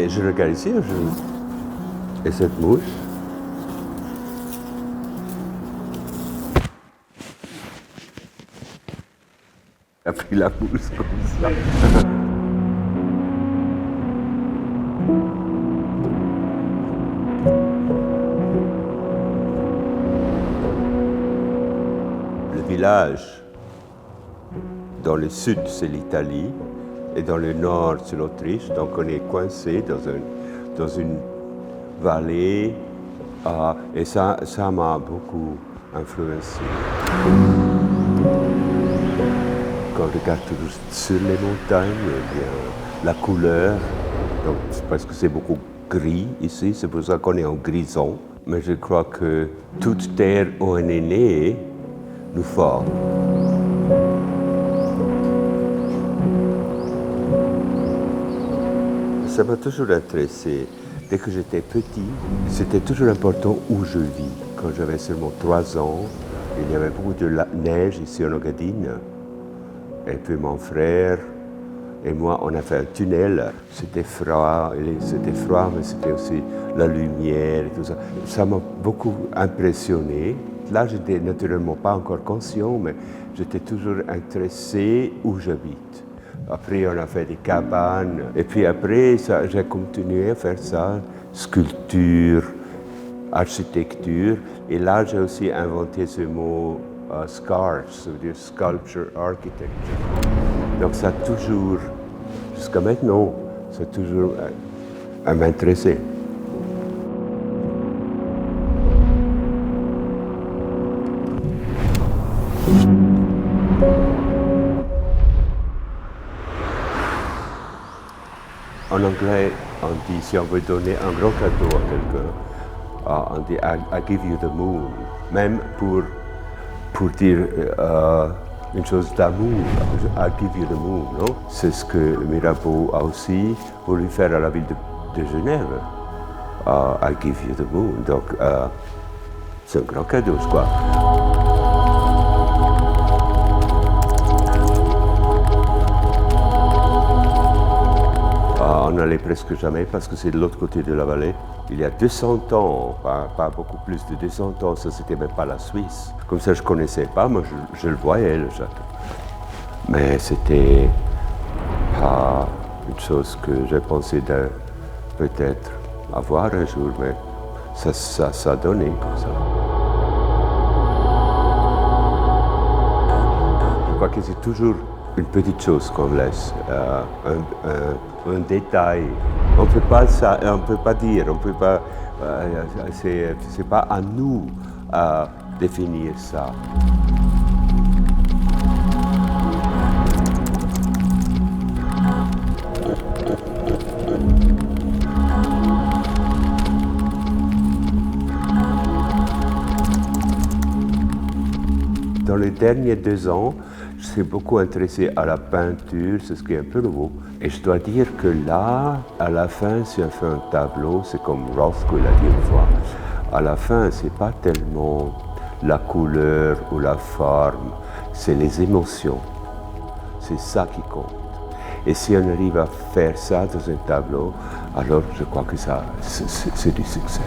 Et je regarde ici, et cette mouche. A pris la mousse comme ça. Le village, dans le sud, c'est l'Italie, et dans le nord, c'est l'Autriche. Donc on est coincé dans une vallée, et ça m'a beaucoup influencé. Quand on regarde sur les montagnes, il y a la couleur, donc parce que c'est beaucoup gris ici, c'est pour ça qu'on est en grison. Mais je crois que toute terre où on est né nous forme. Ça m'a toujours intéressé. Dès que j'étais petit, c'était toujours important où je vis. Quand j'avais seulement 3 ans, il y avait beaucoup de neige ici en Engadine. Et puis mon frère et moi, on a fait un tunnel. C'était froid, mais c'était aussi la lumière et tout ça. Ça m'a beaucoup impressionné. Là, je n'étais naturellement pas encore conscient, mais j'étais toujours intéressé où j'habite. Après, on a fait des cabanes. Et puis après, j'ai continué à faire ça, sculpture, architecture. Et là, j'ai aussi inventé ce mot SCAR, ça veut dire Sculpture Architecture. Donc ça a toujours, jusqu'à maintenant, ça a toujours m'intéressé. En anglais, on dit, si on veut donner un grand cadeau à quelqu'un, on dit I give you the moon. Même pour dire une chose d'amour, I give you the moon, non? C'est ce que Mirabeau a aussi voulu faire à la ville de Genève. I give you the moon. Donc, c'est un grand cadeau, je crois. On n'allait presque jamais parce que c'est de l'autre côté de la vallée. Il y a 200 ans, pas beaucoup plus de 200 ans, ça c'était même pas la Suisse. Comme ça je ne connaissais pas, moi je le voyais le château. Mais c'était pas une chose que j'ai pensé de peut-être avoir un jour, mais ça a donné comme ça. Je crois que c'est toujours une petite chose qu'on laisse, un détail. On peut pas dire, c'est pas à nous à définir ça. Dans les derniers 2 ans, je suis beaucoup intéressé à la peinture, c'est ce qui est un peu nouveau. Et je dois dire que là, à la fin, si on fait un tableau, c'est comme Rothko l'a dit une fois, à la fin, c'est pas tellement la couleur ou la forme, c'est les émotions. C'est ça qui compte. Et si on arrive à faire ça dans un tableau, alors je crois que c'est du succès.